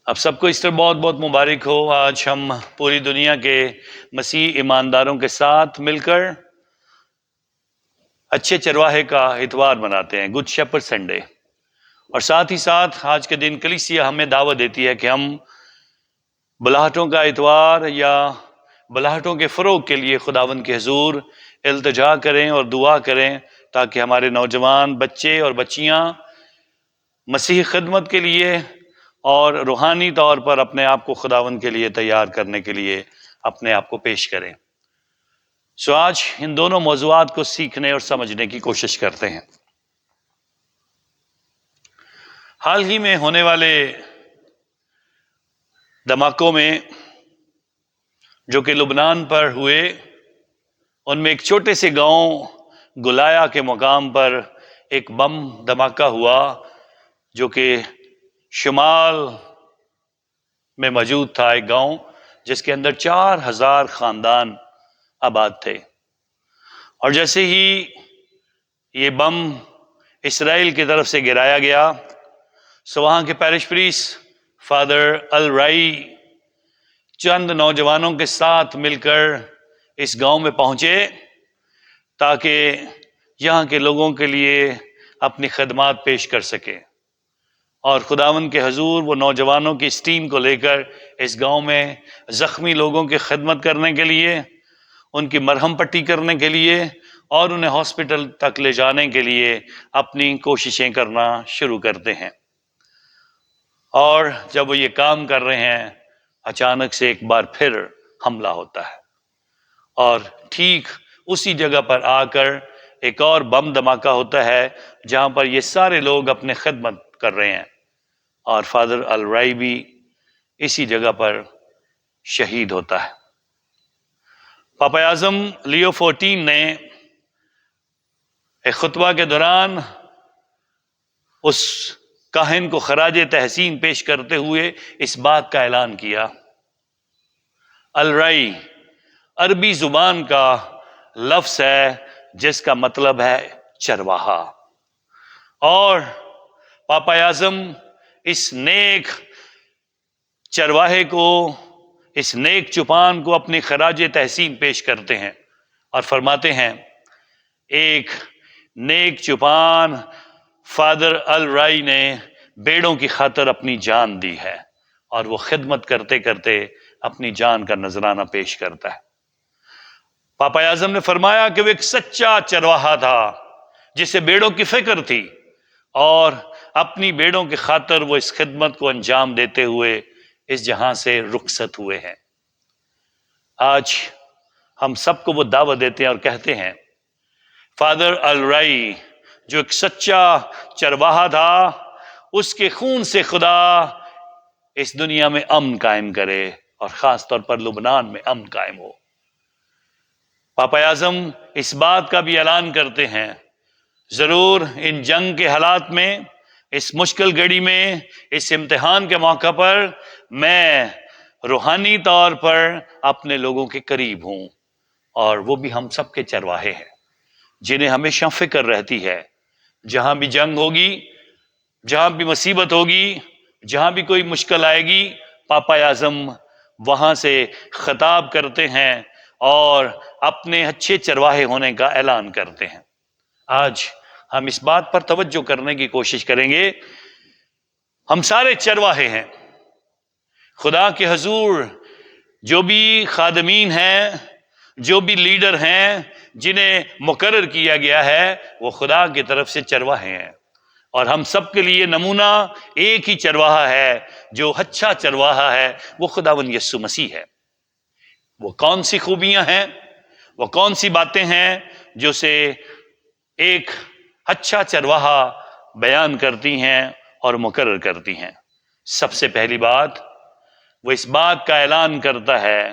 اب سب کو ایسٹر بہت بہت مبارک ہو۔ آج ہم پوری دنیا کے مسیح ایمانداروں کے ساتھ مل کر اچھے چرواہے کا اتوار مناتے ہیں، گڈ شیپرڈ سنڈے، اور ساتھ ہی ساتھ آج کے دن کلیسیا ہمیں دعوت دیتی ہے کہ ہم بلاہٹوں کا اتوار یا بلاہٹوں کے فروغ کے لیے خداوند کے حضور التجا کریں اور دعا کریں تاکہ ہمارے نوجوان بچے اور بچیاں مسیح خدمت کے لیے اور روحانی طور پر اپنے آپ کو خداوند کے لیے تیار کرنے کے لیے اپنے آپ کو پیش کریں۔ آج ان دونوں موضوعات کو سیکھنے اور سمجھنے کی کوشش کرتے ہیں۔ حال ہی میں ہونے والے دھماکوں میں جو کہ لبنان پر ہوئے، ان میں ایک چھوٹے سے گاؤں گلایا کے مقام پر ایک بم دھماکہ ہوا جو کہ شمال میں موجود تھا، ایک گاؤں جس کے اندر 4000 خاندان آباد تھے، اور جیسے ہی یہ بم اسرائیل کی طرف سے گرایا گیا، وہاں کے پیرش پریسٹ فادر الرائی چند نوجوانوں کے ساتھ مل کر اس گاؤں میں پہنچے تاکہ یہاں کے لوگوں کے لیے اپنی خدمات پیش کر سکے، اور خداوند کے حضور وہ نوجوانوں کی اس ٹیم کو لے کر اس گاؤں میں زخمی لوگوں کی خدمت کرنے کے لیے، ان کی مرہم پٹی کرنے کے لیے اور انہیں ہاسپٹل تک لے جانے کے لیے اپنی کوششیں کرنا شروع کرتے ہیں۔ اور جب وہ یہ کام کر رہے ہیں، اچانک سے ایک بار پھر حملہ ہوتا ہے، اور ٹھیک اسی جگہ پر آ کر ایک اور بم دھماکہ ہوتا ہے جہاں پر یہ سارے لوگ اپنے خدمت کر رہے ہیں، اور فادر الرائی بھی اسی جگہ پر شہید ہوتا ہے۔ پاپا اعظم لیو 14 نے ایک خطبہ کے دوران اس کاہن کو خراج تحسین پیش کرتے ہوئے اس بات کا اعلان کیا۔ الرائی عربی زبان کا لفظ ہے جس کا مطلب ہے چرواہا، اور پاپا اعظم اس نیک چرواہے کو، اس نیک چوپان کو اپنی خراج تحسین پیش کرتے ہیں اور فرماتے ہیں، ایک نیک چوپان فادر الرائی نے بیڑوں کی خاطر اپنی جان دی ہے، اور وہ خدمت کرتے کرتے اپنی جان کا نذرانہ پیش کرتا ہے۔ پاپا اعظم نے فرمایا کہ وہ ایک سچا چرواہا تھا جسے بیڑوں کی فکر تھی، اور اپنی بیڑوں کی خاطر وہ اس خدمت کو انجام دیتے ہوئے اس جہاں سے رخصت ہوئے ہیں۔ آج ہم سب کو وہ دعوت دیتے ہیں اور کہتے ہیں، فادر الرائی جو ایک سچا چرواہا تھا، اس کے خون سے خدا اس دنیا میں امن قائم کرے، اور خاص طور پر لبنان میں امن قائم ہو۔ پاپا اعظم اس بات کا بھی اعلان کرتے ہیں، ضرور ان جنگ کے حالات میں، اس مشکل گھڑی میں، اس امتحان کے موقع پر میں روحانی طور پر اپنے لوگوں کے قریب ہوں، اور وہ بھی ہم سب کے چرواہے ہیں جنہیں ہمیشہ فکر رہتی ہے، جہاں بھی جنگ ہوگی، جہاں بھی مصیبت ہوگی، جہاں بھی کوئی مشکل آئے گی، پاپا اعظم وہاں سے خطاب کرتے ہیں اور اپنے اچھے چرواہے ہونے کا اعلان کرتے ہیں۔ آج ہم اس بات پر توجہ کرنے کی کوشش کریں گے، ہم سارے چرواہے ہیں خدا کے حضور، جو بھی خادمین ہیں، جو بھی لیڈر ہیں جنہیں مقرر کیا گیا ہے، وہ خدا کی طرف سے چرواہے ہیں، اور ہم سب کے لیے نمونہ ایک ہی چرواہا ہے جو اچھا چرواہا ہے، وہ خداوند یسوع مسیح ہے۔ وہ کون سی خوبیاں ہیں، وہ کون سی باتیں ہیں جو سے ایک اچھا چرواہا بیان کرتی ہیں اور مقرر کرتی ہیں؟ سب سے پہلی بات، وہ اس بات کا اعلان کرتا ہے،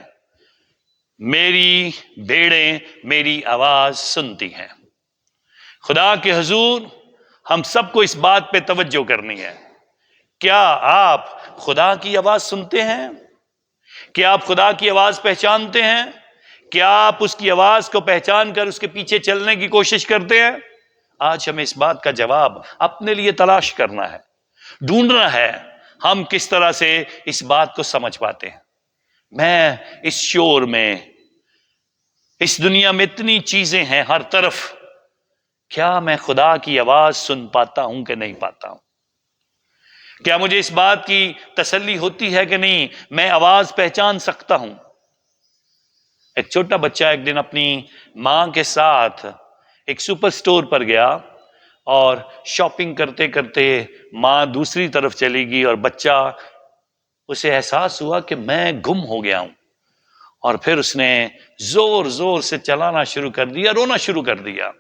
میری بھیڑیں میری آواز سنتی ہیں۔ خدا کے حضور ہم سب کو اس بات پہ توجہ کرنی ہے، کیا آپ خدا کی آواز سنتے ہیں؟ کیا آپ خدا کی آواز پہچانتے ہیں؟ کیا آپ اس کی آواز کو پہچان کر اس کے پیچھے چلنے کی کوشش کرتے ہیں؟ آج ہمیں اس بات کا جواب اپنے لیے تلاش کرنا ہے، ڈھونڈنا ہے، ہم کس طرح سے اس بات کو سمجھ پاتے ہیں؟ میں اس شور میں، اس دنیا میں اتنی چیزیں ہیں ہر طرف، کیا میں خدا کی آواز سن پاتا ہوں کہ نہیں پاتا ہوں؟ کیا مجھے اس بات کی تسلی ہوتی ہے کہ نہیں میں آواز پہچان سکتا ہوں؟ ایک چھوٹا بچہ ایک دن اپنی ماں کے ساتھ ایک سپر سٹور پر گیا، اور شاپنگ کرتے کرتے ماں دوسری طرف چلی گئی، اور بچہ، اسے احساس ہوا کہ میں گم ہو گیا ہوں، اور پھر اس نے زور زور سے چلانا شروع کر دیا، رونا شروع کر دیا۔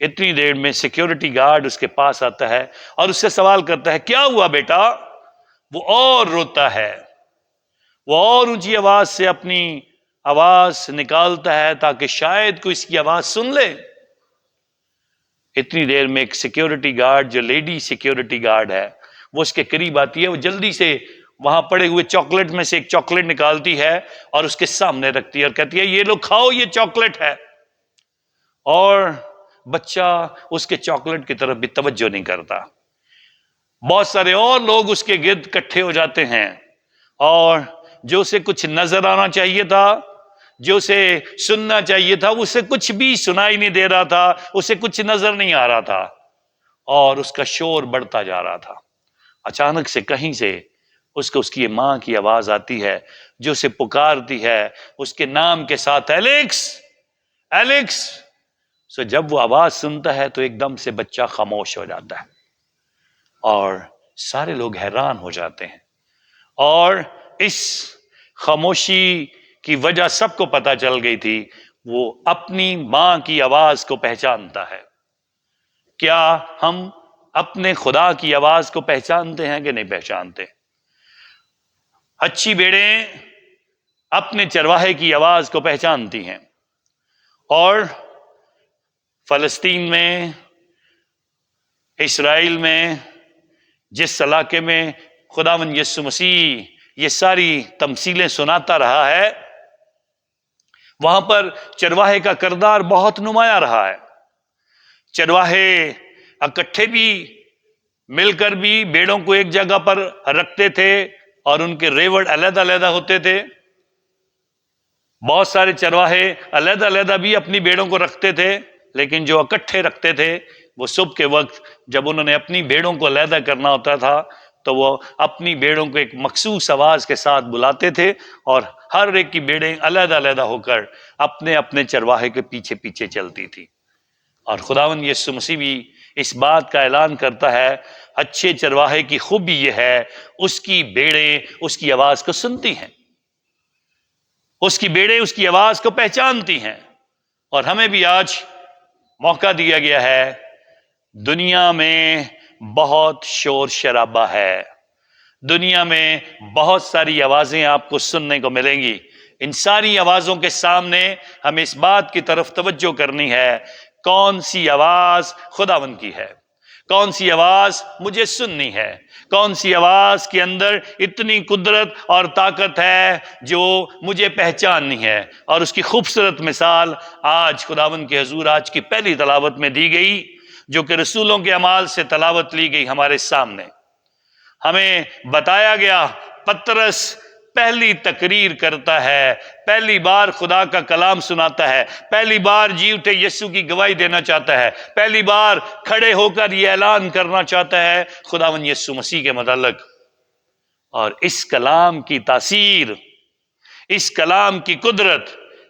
اتنی دیر میں سیکیورٹی گارڈ اس کے پاس آتا ہے اور اس سے سوال کرتا ہے، کیا ہوا بیٹا؟ وہ اور روتا ہے، وہ اور اونچی آواز سے اپنی آواز نکالتا ہے تاکہ شاید کوئی اس کی آواز سن لے۔ اتنی دیر میں ایک سیکیورٹی گارڈ، جو لیڈی سیکیورٹی گارڈ ہے، وہ اس کے قریب آتی ہے، وہ جلدی سے وہاں پڑے ہوئے چاکلیٹ میں سے ایک چاکلیٹ نکالتی ہے اور اس کے سامنے رکھتی ہے اور کہتی ہے، یہ لو کھاؤ، یہ چاکلیٹ ہے۔ اور بچہ اس کے چاکلیٹ کی طرف بھی توجہ نہیں کرتا۔ بہت سارے اور لوگ اس کے گرد اکٹھے ہو جاتے ہیں، اور جو اسے کچھ نظر آنا چاہیے تھا، جو اسے سننا چاہیے تھا، اسے کچھ بھی سنائی نہیں دے رہا تھا، اسے کچھ نظر نہیں آ رہا تھا، اور اس کا شور بڑھتا جا رہا تھا۔ اچانک سے کہیں سے اس کی ماں کی آواز آتی ہے، جو اسے پکارتی ہے اس کے نام کے ساتھ، ایلیکس، ایلیکس۔ سو جب وہ آواز سنتا ہے تو ایک دم سے بچہ خاموش ہو جاتا ہے، اور سارے لوگ حیران ہو جاتے ہیں، اور اس خاموشی کی وجہ سب کو پتہ چل گئی تھی، وہ اپنی ماں کی آواز کو پہچانتا ہے۔ کیا ہم اپنے خدا کی آواز کو پہچانتے ہیں کہ نہیں پہچانتے؟ اچھی بھیڑیں اپنے چرواہے کی آواز کو پہچانتی ہیں، اور فلسطین میں، اسرائیل میں، جس علاقے میں خداوند یسوع مسیح یہ ساری تمثیلیں سناتا رہا ہے، وہاں پر چرواہے کا کردار بہت نمایاں رہا ہے۔ چرواہے اکٹھے بھی مل کر بھی بھیڑوں کو ایک جگہ پر رکھتے تھے، اور ان کے ریوڑ علیحدہ علیحدہ ہوتے تھے۔ بہت سارے چرواہے علیحدہ علیحدہ بھی اپنی بھیڑوں کو رکھتے تھے، لیکن جو اکٹھے رکھتے تھے، وہ صبح کے وقت جب انہوں نے اپنی بھیڑوں کو علیحدہ کرنا ہوتا تھا تو وہ اپنی بھیڑوں کو ایک مخصوص آواز کے ساتھ بلاتے تھے، اور ہر ایک کی بھیڑیں علیحدہ علیحدہ ہو کر اپنے اپنے چرواہے کے پیچھے پیچھے چلتی تھی۔ اور خداوند یسوع مسیح بھی اس بات کا اعلان کرتا ہے، اچھے چرواہے کی خوبی یہ ہے، اس کی بھیڑیں اس کی آواز کو سنتی ہیں، اس کی بھیڑیں اس کی آواز کو پہچانتی ہیں۔ اور ہمیں بھی آج موقع دیا گیا ہے۔ دنیا میں بہت شور شرابہ ہے، دنیا میں بہت ساری آوازیں آپ کو سننے کو ملیں گی۔ ان ساری آوازوں کے سامنے ہمیں اس بات کی طرف توجہ کرنی ہے، کون سی آواز خداوند کی ہے، کون سی آواز مجھے سننی ہے، کون سی آواز کے اندر اتنی قدرت اور طاقت ہے جو مجھے پہچاننی ہے۔ اور اس کی خوبصورت مثال آج خداوند کے حضور آج کی پہلی تلاوت میں دی گئی، جو کہ رسولوں کے اعمال سے تلاوت لی گئی ہمارے سامنے۔ ہمیں بتایا گیا پترس پہلی تقریر کرتا ہے، پہلی بار خدا کا کلام سناتا ہے، پہلی بار جی اٹھے یسوع کی گواہی دینا چاہتا ہے، پہلی بار کھڑے ہو کر یہ اعلان کرنا چاہتا ہے خداوند یسوع مسیح کے متعلق۔ اور اس کلام کی تاثیر، اس کلام کی قدرت،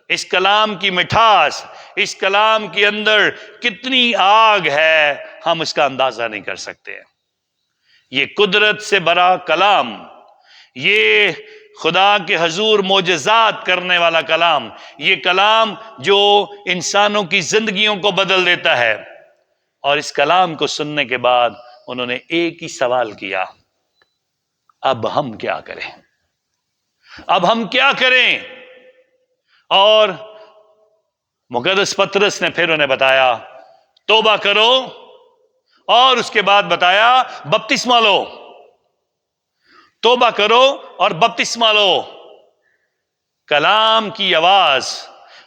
اس کلام کی مٹھاس، اس کلام کے اندر کتنی آگ ہے، ہم اس کا اندازہ نہیں کر سکتے ہیں۔ یہ قدرت سے بھرا کلام، یہ خدا کے حضور معجزات کرنے والا کلام، یہ کلام جو انسانوں کی زندگیوں کو بدل دیتا ہے۔ اور اس کلام کو سننے کے بعد انہوں نے ایک ہی سوال کیا، اب ہم کیا کریں؟ اب ہم کیا کریں؟ اور مقدس پترس نے پھر انہیں بتایا، توبہ کرو، اور اس کے بعد بتایا بپتسمہ لو۔ توبہ کرو اور بپتسمہ لو۔ کلام کی آواز،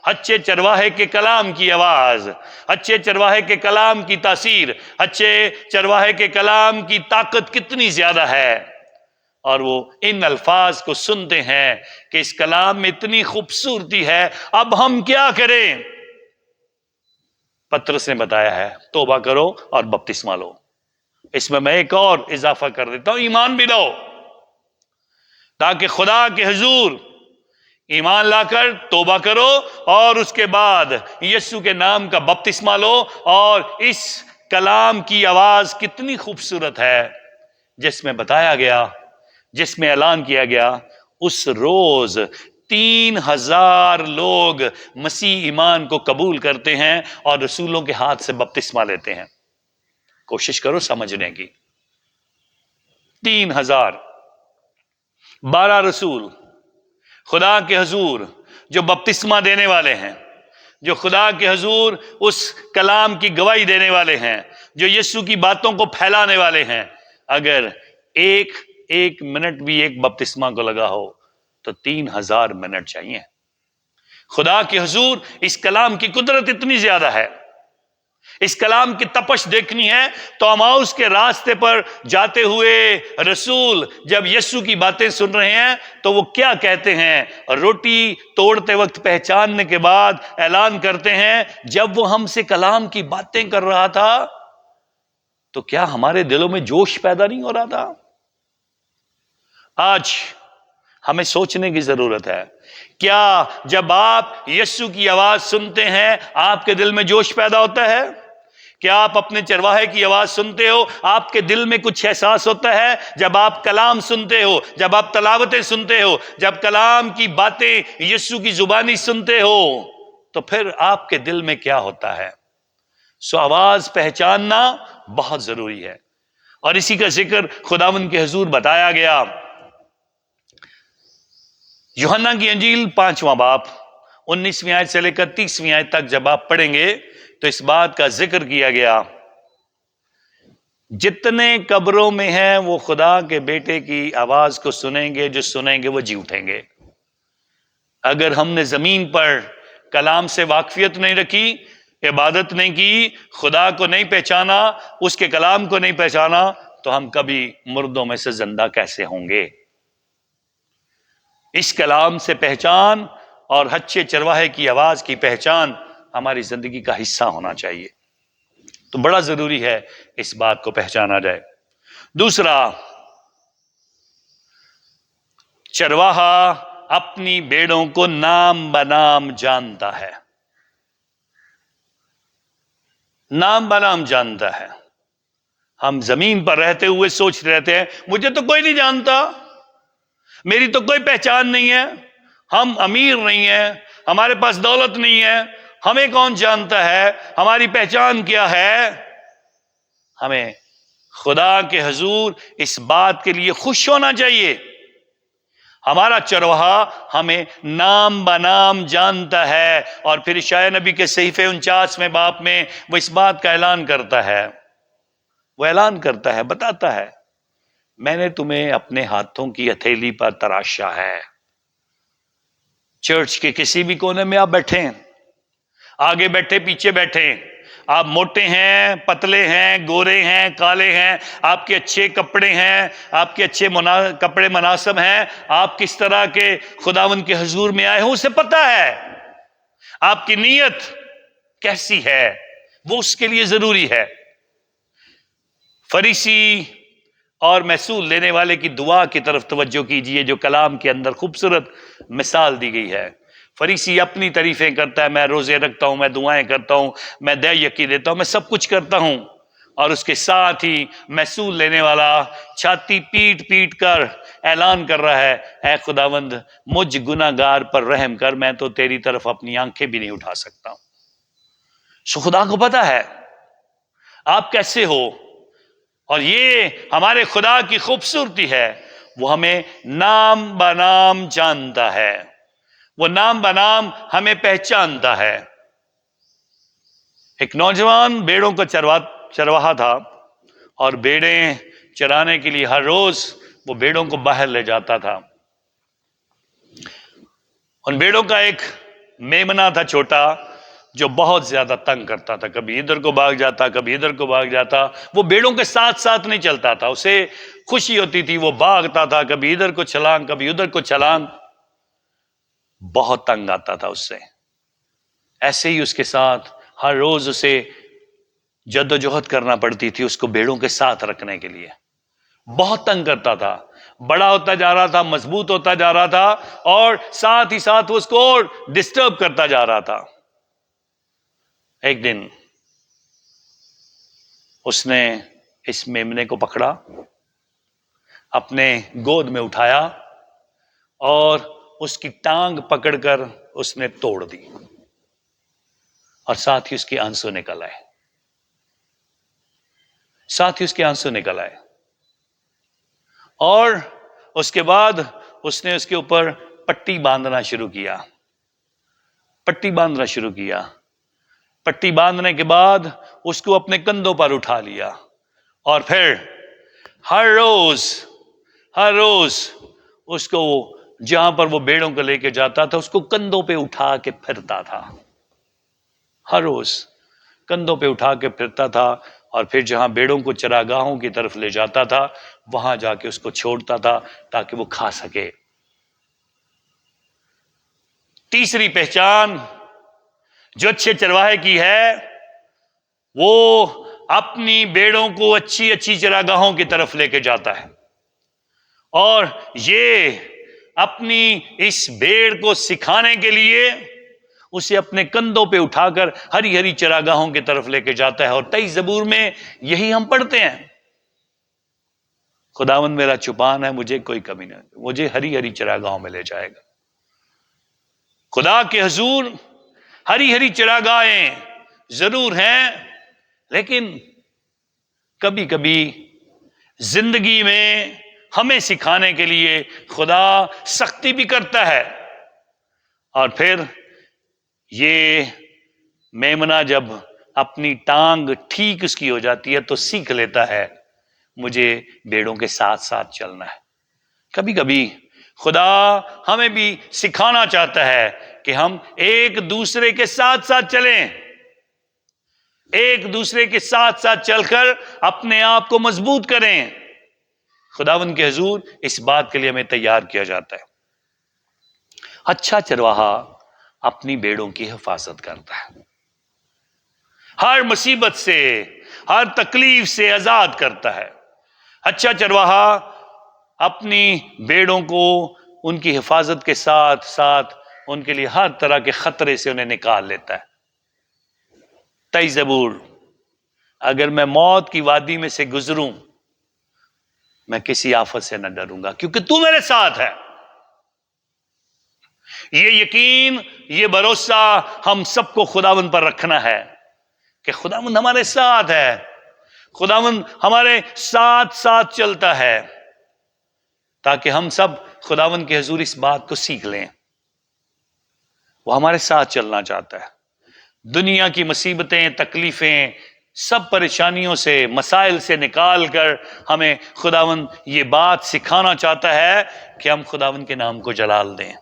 اچھے چرواہے کے کلام کی آواز، اچھے چرواہے کے کلام کی تاثیر، اچھے چرواہے کے کلام کی طاقت کتنی زیادہ ہے۔ اور وہ ان الفاظ کو سنتے ہیں کہ اس کلام میں اتنی خوبصورتی ہے، اب ہم کیا کریں؟ پطرس نے بتایا ہے توبہ کرو اور بپتسمہ لو۔ اس میں ایک اور اضافہ کر دیتا ہوں، ایمان بھی لاؤ، تاکہ خدا کے حضور ایمان لا کر توبہ کرو اور اس کے بعد یسوع کے نام کا بپتسمہ لو۔ اور اس کلام کی آواز کتنی خوبصورت ہے، جس میں بتایا گیا، جس میں اعلان کیا گیا، اس روز 3,000 لوگ مسیح ایمان کو قبول کرتے ہیں اور رسولوں کے ہاتھ سے بپتسمہ لیتے ہیں۔ کوشش کرو سمجھنے کی، 3,000، 12 رسول خدا کے حضور جو بپتسمہ دینے والے ہیں، جو خدا کے حضور اس کلام کی گواہی دینے والے ہیں، جو یسوع کی باتوں کو پھیلانے والے ہیں، اگر ایک منٹ بھی ایک بپتسمہ کو لگا ہو تو 3,000 منٹ چاہیے۔ خدا کے حضور اس کلام کی قدرت اتنی زیادہ ہے، اس کلام کی تپش دیکھنی ہے تو اماؤس کے راستے پر جاتے ہوئے رسول جب یسوع کی باتیں سن رہے ہیں تو وہ کیا کہتے ہیں؟ روٹی توڑتے وقت پہچاننے کے بعد اعلان کرتے ہیں، جب وہ ہم سے کلام کی باتیں کر رہا تھا تو کیا ہمارے دلوں میں جوش پیدا نہیں ہو رہا تھا؟ آج ہمیں سوچنے کی ضرورت ہے، کیا جب آپ یسوع کی آواز سنتے ہیں آپ کے دل میں جوش پیدا ہوتا ہے؟ کیا آپ اپنے چرواہے کی آواز سنتے ہو، آپ کے دل میں کچھ احساس ہوتا ہے؟ جب آپ کلام سنتے ہو، جب آپ تلاوتیں سنتے ہو، جب کلام کی باتیں یسوع کی زبانی سنتے ہو تو پھر آپ کے دل میں کیا ہوتا ہے؟ سو آواز پہچاننا بہت ضروری ہے، اور اسی کا ذکر خداوند کے حضور بتایا گیا۔ یوحنا کی انجیل 5واں باب 19ویں آیت سے لے کر 30ویں آیت تک جب آپ پڑھیں گے تو اس بات کا ذکر کیا گیا، جتنے قبروں میں ہیں وہ خدا کے بیٹے کی آواز کو سنیں گے، جو سنیں گے وہ جی اٹھیں گے۔ اگر ہم نے زمین پر کلام سے واقفیت نہیں رکھی، عبادت نہیں کی، خدا کو نہیں پہچانا، اس کے کلام کو نہیں پہچانا، تو ہم کبھی مردوں میں سے زندہ کیسے ہوں گے؟ اس کلام سے پہچان اور ہچے چرواہے کی آواز کی پہچان ہماری زندگی کا حصہ ہونا چاہیے، تو بڑا ضروری ہے اس بات کو پہچانا جائے۔ دوسرا، چرواہا اپنی بھیڑوں کو نام بنام جانتا ہے، نام بنام جانتا ہے۔ ہم زمین پر رہتے ہوئے سوچ رہتے ہیں مجھے تو کوئی نہیں جانتا، میری تو کوئی پہچان نہیں ہے، ہم امیر نہیں ہیں، ہمارے پاس دولت نہیں ہے، ہمیں کون جانتا ہے، ہماری پہچان کیا ہے؟ ہمیں خدا کے حضور اس بات کے لیے خوش ہونا چاہیے، ہمارا چرواہا ہمیں نام بنام جانتا ہے۔ اور پھر اشعیاء نبی کے صحیفے 49ویں باب میں وہ اس بات کا اعلان کرتا ہے، وہ اعلان کرتا ہے، بتاتا ہے، میں نے تمہیں اپنے ہاتھوں کی ہتھیلی پر تراشا ہے۔ چرچ کے کسی بھی کونے میں آپ بیٹھیں، آگے بیٹھے پیچھے بیٹھے، آپ موٹے ہیں پتلے ہیں گورے ہیں کالے ہیں، آپ کے اچھے کپڑے ہیں، آپ کے اچھے کپڑے مناسب ہیں، آپ کس طرح کے خداوند کے حضور میں آئے ہوں اسے پتا ہے، آپ کی نیت کیسی ہے وہ اس کے لیے ضروری ہے۔ فریسی اور محصول لینے والے کی دعا کی طرف توجہ کیجئے جو کلام کے اندر خوبصورت مثال دی گئی ہے۔ فریسی اپنی تعریفیں کرتا ہے، میں روزے رکھتا ہوں، میں دعائیں کرتا ہوں، میں دے یقی دیتا ہوں، میں سب کچھ کرتا ہوں، اور اس کے ساتھ ہی محصول لینے والا چھاتی پیٹ پیٹ کر اعلان کر رہا ہے، اے خداوند مجھ گناہگار پر رحم کر، میں تو تیری طرف اپنی آنکھیں بھی نہیں اٹھا سکتا ہوں۔ سو خدا کو پتا ہے آپ کیسے ہو، اور یہ ہمارے خدا کی خوبصورتی ہے، وہ ہمیں نام بنام جانتا ہے، وہ نام بنام ہمیں پہچانتا ہے۔ ایک نوجوان بیڑوں کا چرواہا تھا، اور بیڑیں چرانے کے لیے ہر روز وہ بیڑوں کو باہر لے جاتا تھا۔ ان بیڑوں کا ایک میمنہ تھا چھوٹا، جو بہت زیادہ تنگ کرتا تھا، کبھی ادھر کو بھاگ جاتا کبھی ادھر کو بھاگ جاتا، وہ بھیڑوں کے ساتھ ساتھ نہیں چلتا تھا، اسے خوشی ہوتی تھی، وہ بھاگتا تھا، کبھی ادھر کو چھلانگ کبھی ادھر کو چھلانگ، بہت تنگ آتا تھا اس سے۔ ایسے ہی اس کے ساتھ ہر روز اسے جدوجہد کرنا پڑتی تھی اس کو بھیڑوں کے ساتھ رکھنے کے لیے، بہت تنگ کرتا تھا، بڑا ہوتا جا رہا تھا، مضبوط ہوتا جا رہا تھا، اور ساتھ ہی ساتھ وہ اس کو اور ڈسٹرب کرتا جا رہا تھا۔ ایک دن اس نے اس میمنے کو پکڑا، اپنے گود میں اٹھایا اور اس کی ٹانگ پکڑ کر اس نے توڑ دی، اور ساتھ ہی اس کے آنسو نکل آئے، ساتھ ہی اس کے آنسو نکل آئے۔ اور اس کے بعد اس نے اس کے اوپر پٹی باندھنا شروع کیا، پٹی باندھنا شروع کیا۔ پٹی باندھنے کے بعد اس کو اپنے کندھوں پر اٹھا لیا، اور پھر ہر روز اس کو جہاں پر وہ بھیڑوں کو لے کے جاتا تھا اس کو کندھوں پہ اٹھا کے پھرتا تھا، ہر روز کندھوں پہ اٹھا کے پھرتا تھا، اور پھر جہاں بھیڑوں کو چراگاہوں کی طرف لے جاتا تھا وہاں جا کے اس کو چھوڑتا تھا تاکہ وہ کھا سکے۔ تیسری پہچان جو اچھے چرواہے کی ہے، وہ اپنی بھیڑوں کو اچھی اچھی چراگاہوں کی طرف لے کے جاتا ہے، اور یہ اپنی اس بھیڑ کو سکھانے کے لیے اسے اپنے کندھوں پہ اٹھا کر ہری ہری چراگاہوں کی طرف لے کے جاتا ہے۔ اور 23 زبور میں یہی ہم پڑھتے ہیں، خداوند میرا چوپان ہے، مجھے کوئی کمی نہیں، مجھے ہری ہری چراگاہوں میں لے جائے گا۔ خدا کے حضور ہری ہری چراگاہیں ضرور ہیں، لیکن کبھی کبھی زندگی میں ہمیں سکھانے کے لیے خدا سختی بھی کرتا ہے، اور پھر یہ میمنہ جب اپنی ٹانگ ٹھیک اس کی ہو جاتی ہے تو سیکھ لیتا ہے مجھے بھیڑوں کے ساتھ ساتھ چلنا ہے۔ کبھی کبھی خدا ہمیں بھی سکھانا چاہتا ہے کہ ہم ایک دوسرے کے ساتھ ساتھ چلیں، ایک دوسرے کے ساتھ ساتھ چل کر اپنے آپ کو مضبوط کریں۔ خداوند کے حضور اس بات کے لیے ہمیں تیار کیا جاتا ہے۔ اچھا چرواہا اپنی بھیڑوں کی حفاظت کرتا ہے، ہر مصیبت سے ہر تکلیف سے آزاد کرتا ہے۔ اچھا چرواہا اپنی بھیڑوں کو ان کی حفاظت کے ساتھ ساتھ ان کے لیے ہر طرح کے خطرے سے انہیں نکال لیتا ہے۔ 23 زبور، اگر میں موت کی وادی میں سے گزروں میں کسی آفت سے نہ ڈروں گا کیونکہ تو میرے ساتھ ہے۔ یہ یقین، یہ بھروسہ ہم سب کو خداوند پر رکھنا ہے کہ خداوند ہمارے ساتھ ہے، خداوند ہمارے ساتھ ساتھ چلتا ہے، تاکہ ہم سب خداوند کے حضور اس بات کو سیکھ لیں۔ وہ ہمارے ساتھ چلنا چاہتا ہے، دنیا کی مصیبتیں، تکلیفیں، سب پریشانیوں سے، مسائل سے نکال کر ہمیں خداوند یہ بات سکھانا چاہتا ہے کہ ہم خداوند کے نام کو جلال دیں۔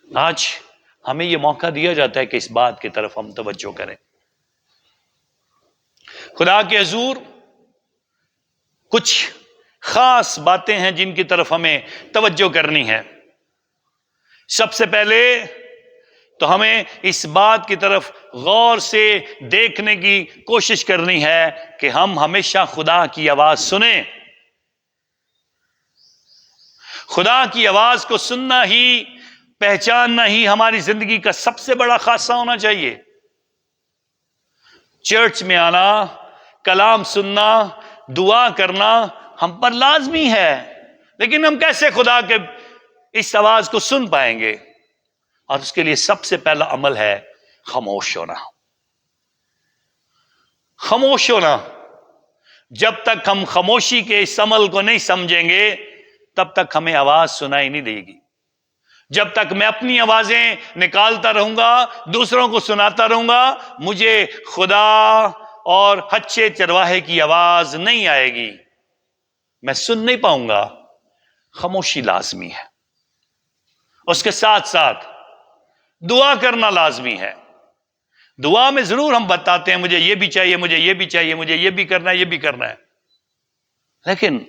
آج ہمیں یہ موقع دیا جاتا ہے کہ اس بات کی طرف ہم توجہ کریں۔ خدا کے حضور کچھ خاص باتیں ہیں جن کی طرف ہمیں توجہ کرنی ہے۔ سب سے پہلے تو ہمیں اس بات کی طرف غور سے دیکھنے کی کوشش کرنی ہے کہ ہم ہمیشہ خدا کی آواز سنیں۔ خدا کی آواز کو سننا ہی، پہچاننا ہی ہماری زندگی کا سب سے بڑا خاصہ ہونا چاہیے۔ چرچ میں آنا، کلام سننا، دعا کرنا ہم پر لازمی ہے، لیکن ہم کیسے خدا کے اس آواز کو سن پائیں گے؟ اور اس کے لیے سب سے پہلا عمل ہے خاموش ہونا۔ خاموش ہونا۔ جب تک ہم خاموشی کے اس عمل کو نہیں سمجھیں گے تب تک ہمیں آواز سنائی نہیں دے گی۔ جب تک میں اپنی آوازیں نکالتا رہوں گا، دوسروں کو سناتا رہوں گا، مجھے خدا اور اچھے چرواہے کی آواز نہیں آئے گی، میں سن نہیں پاؤں گا۔ خاموشی لازمی ہے۔ اس کے ساتھ ساتھ دعا کرنا لازمی ہے۔ دعا میں ضرور ہم بتاتے ہیں مجھے یہ بھی چاہیے، مجھے یہ بھی چاہیے، مجھے یہ بھی کرنا ہے، یہ بھی کرنا ہے، لیکن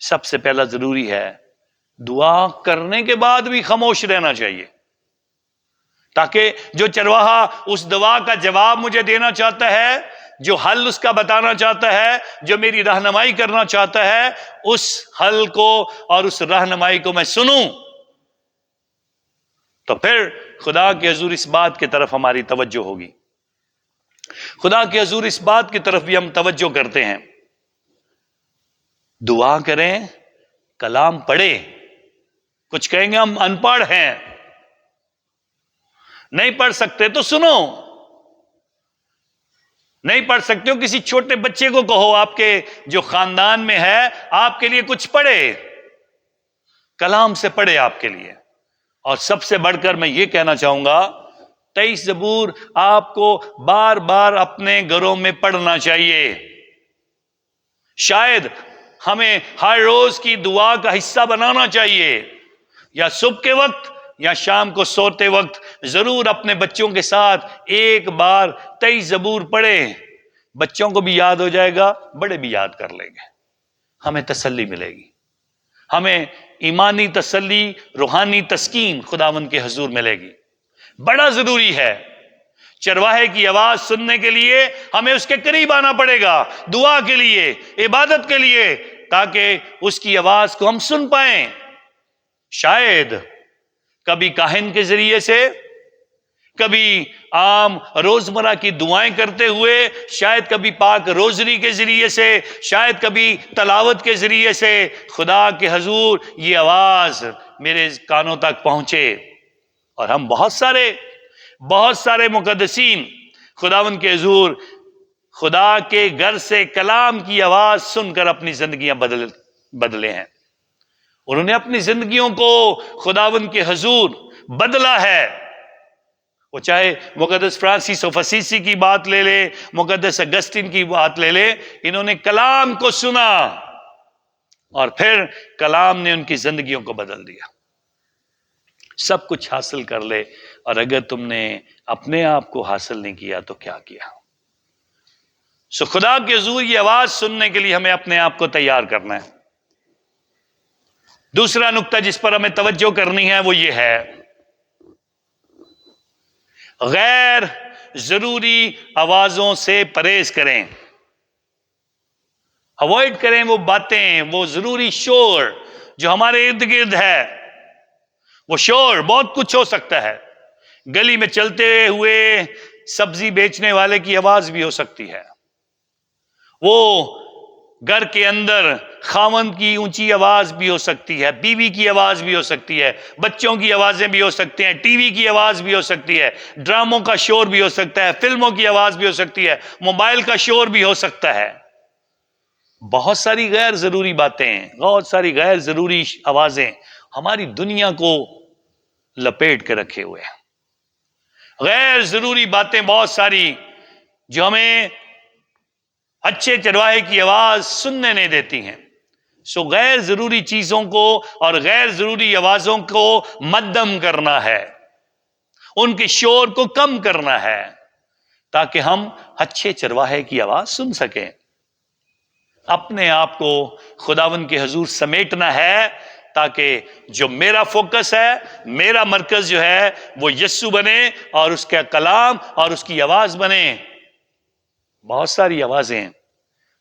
سب سے پہلا ضروری ہے دعا کرنے کے بعد بھی خاموش رہنا چاہیے، تاکہ جو چرواہا اس دعا کا جواب مجھے دینا چاہتا ہے، جو حل اس کا بتانا چاہتا ہے، جو میری رہنمائی کرنا چاہتا ہے، اس حل کو اور اس رہنمائی کو میں سنوں، تو پھر خدا کے حضور اس بات کی طرف ہماری توجہ ہوگی۔ خدا کے حضور اس بات کی طرف بھی ہم توجہ کرتے ہیں، دعا کریں، کلام پڑھیں۔ کچھ کہیں گے ہم ان پڑھ ہیں، نہیں پڑھ سکتے تو سنو، نہیں پڑھ سکتے ہو کسی چھوٹے بچے کو کہو، آپ کے جو خاندان میں ہے آپ کے لیے کچھ پڑھے، کلام سے پڑھے آپ کے لیے۔ اور سب سے بڑھ کر میں یہ کہنا چاہوں گا 23 زبور آپ کو بار بار اپنے گھروں میں پڑھنا چاہیے۔ شاید ہمیں ہر روز کی دعا کا حصہ بنانا چاہیے، یا صبح کے وقت یا شام کو سوتے وقت ضرور اپنے بچوں کے ساتھ ایک بار 23 زبور پڑھیں۔ بچوں کو بھی یاد ہو جائے گا، بڑے بھی یاد کر لیں گے، ہمیں تسلی ملے گی، ہمیں ایمانی تسلی، روحانی تسکین خداوند کے حضور ملے گی۔ بڑا ضروری ہے، چرواہے کی آواز سننے کے لیے ہمیں اس کے قریب آنا پڑے گا، دعا کے لیے، عبادت کے لیے، تاکہ اس کی آواز کو ہم سن پائیں۔ شاید کبھی کاہن کے ذریعے سے، کبھی عام روزمرہ کی دعائیں کرتے ہوئے، شاید کبھی پاک روزری کے ذریعے سے، شاید کبھی تلاوت کے ذریعے سے خدا کے حضور یہ آواز میرے کانوں تک پہنچے۔ اور ہم بہت سارے مقدسین خداوند کے حضور خدا کے گھر سے کلام کی آواز سن کر اپنی زندگیاں بدلے ہیں، انہوں نے اپنی زندگیوں کو خداوند کے حضور بدلا ہے۔ وہ چاہے مقدس فرانسیس آف اسیسی کی بات لے لے، مقدس اگسٹین کی بات لے لے، انہوں نے کلام کو سنا اور پھر کلام نے ان کی زندگیوں کو بدل دیا۔ سب کچھ حاصل کر لے، اور اگر تم نے اپنے آپ کو حاصل نہیں کیا تو کیا کیا؟ سو خدا کے حضور یہ آواز سننے کے لیے ہمیں اپنے آپ کو تیار کرنا ہے۔ دوسرا نقطہ جس پر ہمیں توجہ کرنی ہے وہ یہ ہے، غیر ضروری آوازوں سے پرہیز کریں، اوائڈ کریں وہ باتیں، وہ ضروری شور جو ہمارے ارد گرد ہے۔ وہ شور بہت کچھ ہو سکتا ہے، گلی میں چلتے ہوئے سبزی بیچنے والے کی آواز بھی ہو سکتی ہے، وہ گھر کے اندر خاوند کی اونچی آواز بھی ہو سکتی ہے، بیوی کی آواز بھی ہو سکتی ہے، بچوں کی آوازیں بھی ہو سکتی ہیں، ٹی وی کی آواز بھی ہو سکتی ہے، ڈراموں کا شور بھی ہو سکتا ہے، فلموں کی آواز بھی ہو سکتی ہے، موبائل کا شور بھی ہو سکتا ہے۔ بہت ساری غیر ضروری باتیں، بہت ساری غیر ضروری آوازیں ہماری دنیا کو لپیٹ کے رکھے ہوئے ہیں۔ غیر ضروری باتیں بہت ساری جو ہمیں اچھے چرواہے کی آواز سننے نہیں دیتی ہیں۔ سو غیر ضروری چیزوں کو اور غیر ضروری آوازوں کو مدھم کرنا ہے، ان کے شور کو کم کرنا ہے، تاکہ ہم اچھے چرواہے کی آواز سن سکیں۔ اپنے آپ کو خداوند کے حضور سمیٹنا ہے، تاکہ جو میرا فوکس ہے، میرا مرکز جو ہے وہ یسوع بنے اور اس کا کلام اور اس کی آواز بنے۔ بہت ساری آوازیں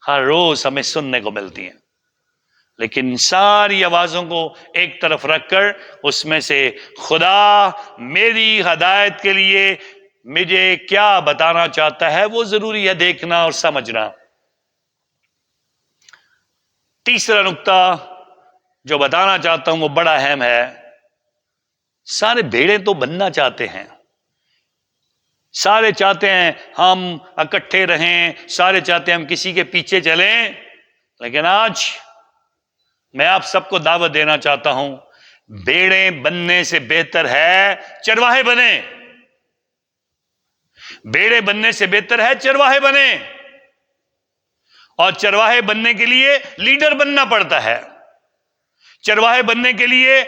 ہر روز ہمیں سننے کو ملتی ہیں، لیکن ان ساری آوازوں کو ایک طرف رکھ کر اس میں سے خدا میری ہدایت کے لیے مجھے کیا بتانا چاہتا ہے وہ ضروری ہے دیکھنا اور سمجھنا۔ تیسرا نقطہ جو بتانا چاہتا ہوں وہ بڑا اہم ہے۔ سارے بھیڑیں تو بننا چاہتے ہیں، سارے چاہتے ہیں ہم اکٹھے رہیں، سارے چاہتے ہیں ہم کسی کے پیچھے چلیں، لیکن آج میں آپ سب کو دعوت دینا چاہتا ہوں، بھیڑیں بننے سے بہتر ہے چرواہے بنیں۔ بھیڑیں بننے سے بہتر ہے چرواہے بنیں، اور چرواہے بننے کے لیے لیڈر بننا پڑتا ہے۔ چرواہے بننے کے لیے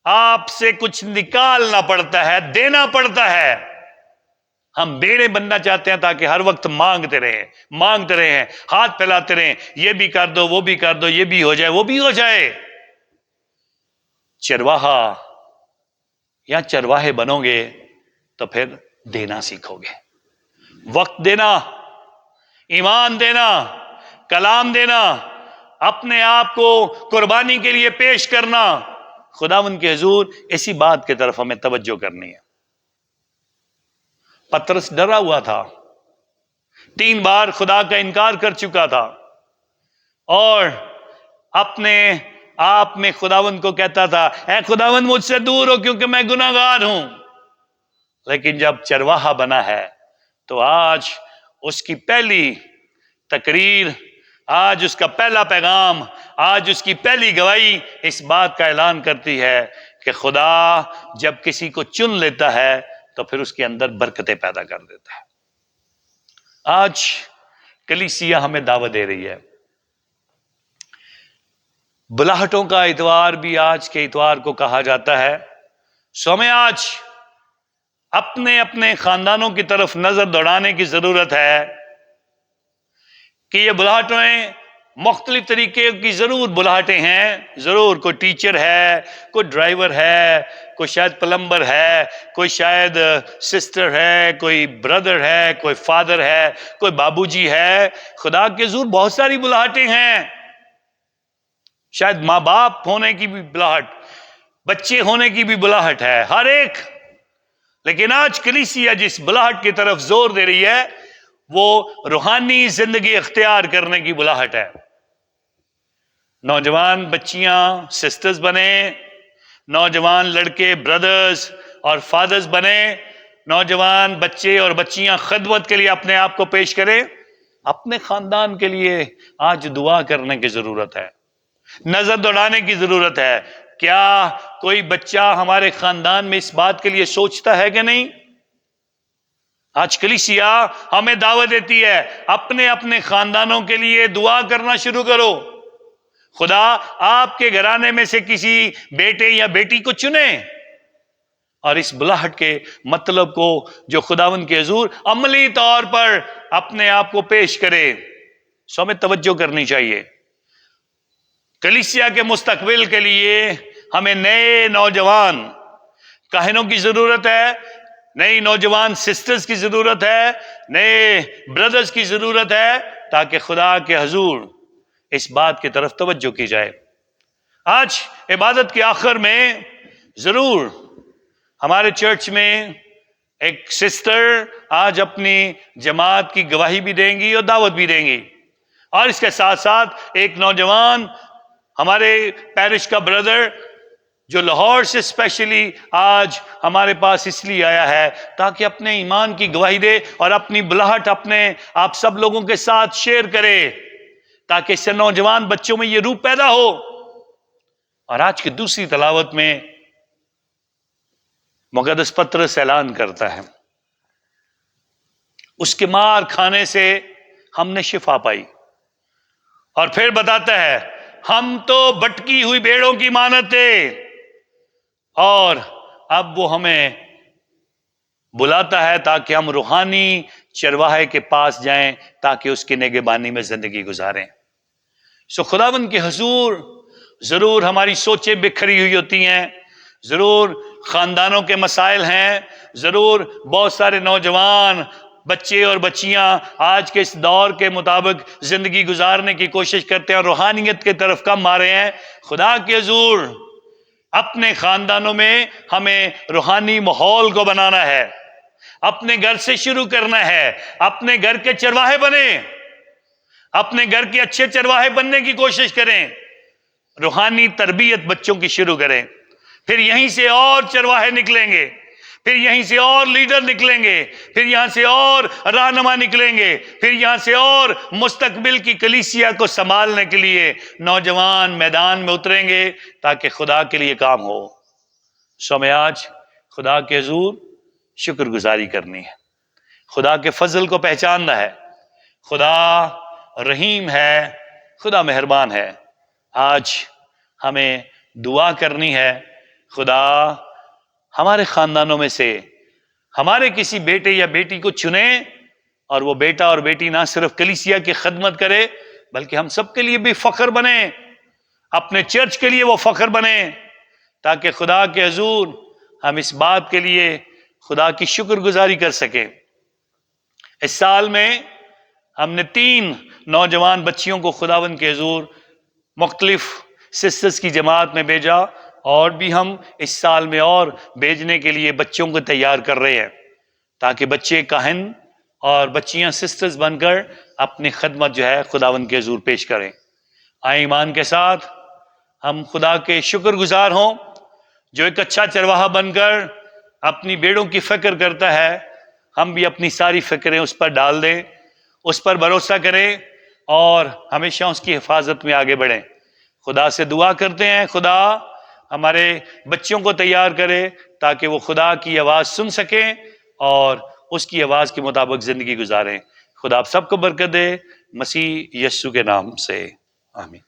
آپ سے کچھ نکالنا پڑتا ہے، دینا پڑتا ہے۔ ہم بیڑے بننا چاہتے ہیں تاکہ ہر وقت مانگتے رہیں، ہاتھ پھیلاتے رہیں، یہ بھی کر دو، وہ بھی کر دو، یہ بھی ہو جائے، وہ بھی ہو جائے۔ چرواہا یا چرواہے بنو گے تو پھر دینا سیکھو گے، وقت دینا، ایمان دینا، کلام دینا، اپنے آپ کو قربانی کے لیے پیش کرنا۔ خداوند کے حضور اسی بات کی طرف ہمیں توجہ کرنی ہے۔ پترس ڈرا ہوا تھا، 3 بار خدا کا انکار کر چکا تھا، اور اپنے آپ میں خداوند کو کہتا تھا، اے خداوند مجھ سے دور ہو کیونکہ میں گناہ گار ہوں۔ لیکن جب چرواہا بنا ہے تو آج اس کی پہلی تقریر، آج اس کا پہلا پیغام، آج اس کی پہلی گواہی اس بات کا اعلان کرتی ہے کہ خدا جب کسی کو چن لیتا ہے تو پھر اس کے اندر برکتیں پیدا کر دیتا ہے۔ آج کلیسیا ہمیں دعوت دے رہی ہے۔ بلاہٹوں کا اتوار بھی آج کے اتوار کو کہا جاتا ہے، سو ہمیں آج اپنے اپنے خاندانوں کی طرف نظر دوڑانے کی ضرورت ہے کہ یہ بلاہٹیں مختلف طریقے کی ضرور بلاہٹیں ہیں، ضرور کوئی ٹیچر ہے، کوئی ڈرائیور ہے، کوئی شاید پلمبر ہے، کوئی شاید سسٹر ہے، کوئی بردر ہے، کوئی فادر ہے، کوئی بابو جی ہے۔ خدا کے حضور بہت ساری بلاہٹیں ہیں، شاید ماں باپ ہونے کی بھی بلاہٹ، بچے ہونے کی بھی بلاہٹ ہے، ہر ایک۔ لیکن آج کلیسیا جس بلاہٹ کی طرف زور دے رہی ہے وہ روحانی زندگی اختیار کرنے کی بلاہٹ ہے۔ نوجوان بچیاں سسٹرز بنے، نوجوان لڑکے بردرز اور فادرز بنے، نوجوان بچے اور بچیاں خدمت کے لیے اپنے آپ کو پیش کریں۔ اپنے خاندان کے لیے آج دعا کرنے کی ضرورت ہے، نظر دوڑانے کی ضرورت ہے۔ کیا کوئی بچہ ہمارے خاندان میں اس بات کے لیے سوچتا ہے کہ نہیں؟ آج کلیسیا ہمیں دعوت دیتی ہے، اپنے اپنے خاندانوں کے لیے دعا کرنا شروع کرو۔ خدا آپ کے گھرانے میں سے کسی بیٹے یا بیٹی کو چنے اور اس بلاہٹ کے مطلب کو جو خداوند کے حضور عملی طور پر اپنے آپ کو پیش کرے۔ سو ہمیں توجہ کرنی چاہیے۔ کلیسیا کے مستقبل کے لیے ہمیں نئے نوجوان کاہنوں کی ضرورت ہے، نئی نوجوان سسٹرز کی ضرورت ہے، نئے بردرز کی ضرورت ہے، تاکہ خدا کے حضور اس بات کی طرف توجہ کی جائے۔ آج عبادت کے آخر میں ضرور ہمارے چرچ میں ایک سسٹر آج اپنی جماعت کی گواہی بھی دیں گی اور دعوت بھی دیں گی، اور اس کے ساتھ ساتھ ایک نوجوان ہمارے پیرش کا بردر جو لاہور سے اسپیشلی آج ہمارے پاس اس لیے آیا ہے تاکہ اپنے ایمان کی گواہی دے اور اپنی بلاہٹ اپنے آپ سب لوگوں کے ساتھ شیئر کرے، تاکہ اس سے نوجوان بچوں میں یہ روح پیدا ہو۔ اور آج کی دوسری تلاوت میں مقدس پطرس اعلان کرتا ہے، اس کے مار کھانے سے ہم نے شفا پائی، اور پھر بتاتا ہے ہم تو بٹکی ہوئی بھیڑوں کی مانند تھے، اور اب وہ ہمیں بلاتا ہے تاکہ ہم روحانی چرواہے کے پاس جائیں تاکہ اس کی نگہبانی میں زندگی گزاریں۔ سو خداوند کے حضور ضرور ہماری سوچیں بکھری ہوئی ہوتی ہیں، ضرور خاندانوں کے مسائل ہیں، ضرور بہت سارے نوجوان بچے اور بچیاں آج کے اس دور کے مطابق زندگی گزارنے کی کوشش کرتے ہیں اور روحانیت کی طرف کم آ رہے ہیں۔ خدا کے حضور اپنے خاندانوں میں ہمیں روحانی ماحول کو بنانا ہے، اپنے گھر سے شروع کرنا ہے، اپنے گھر کے چرواہے بنیں، اپنے گھر کے اچھے چرواہے بننے کی کوشش کریں، روحانی تربیت بچوں کی شروع کریں، پھر یہیں سے اور چرواہے نکلیں گے، پھر یہیں سے اور لیڈر نکلیں گے، پھر یہاں سے اور رہنما نکلیں گے، پھر یہاں سے اور مستقبل کی کلیسیا کو سنبھالنے کے لیے نوجوان میدان میں اتریں گے تاکہ خدا کے لیے کام ہو۔ سو میں آج خدا کے حضور شکر گزاری کرنی ہے، خدا کے فضل کو پہچاننا ہے۔ خدا رحیم ہے، خدا مہربان ہے۔ آج ہمیں دعا کرنی ہے، خدا ہمارے خاندانوں میں سے ہمارے کسی بیٹے یا بیٹی کو چنے، اور وہ بیٹا اور بیٹی نہ صرف کلیسیا کی خدمت کرے بلکہ ہم سب کے لیے بھی فخر بنے، اپنے چرچ کے لیے وہ فخر بنے، تاکہ خدا کے حضور ہم اس بات کے لیے خدا کی شکر گزاری کر سکیں۔ اس سال میں ہم نے 3 نوجوان بچیوں کو خداوند کے حضور مختلف سسٹرز کی جماعت میں بھیجا، اور بھی ہم اس سال میں اور بھیجنے کے لیے بچوں کو تیار کر رہے ہیں، تاکہ بچے کاہن اور بچیاں سسٹرز بن کر اپنی خدمت جو ہے خداوند کے حضور پیش کریں۔ آئیں ایمان کے ساتھ ہم خدا کے شکر گزار ہوں، جو ایک اچھا چرواہا بن کر اپنی بھیڑوں کی فکر کرتا ہے، ہم بھی اپنی ساری فکریں اس پر ڈال دیں، اس پر بھروسہ کریں اور ہمیشہ اس کی حفاظت میں آگے بڑھیں۔ خدا سے دعا کرتے ہیں خدا ہمارے بچوں کو تیار کرے تاکہ وہ خدا کی آواز سن سکیں اور اس کی آواز کے مطابق زندگی گزاریں۔ خدا آپ سب کو برکت دے، مسیح یسوع کے نام سے آمین۔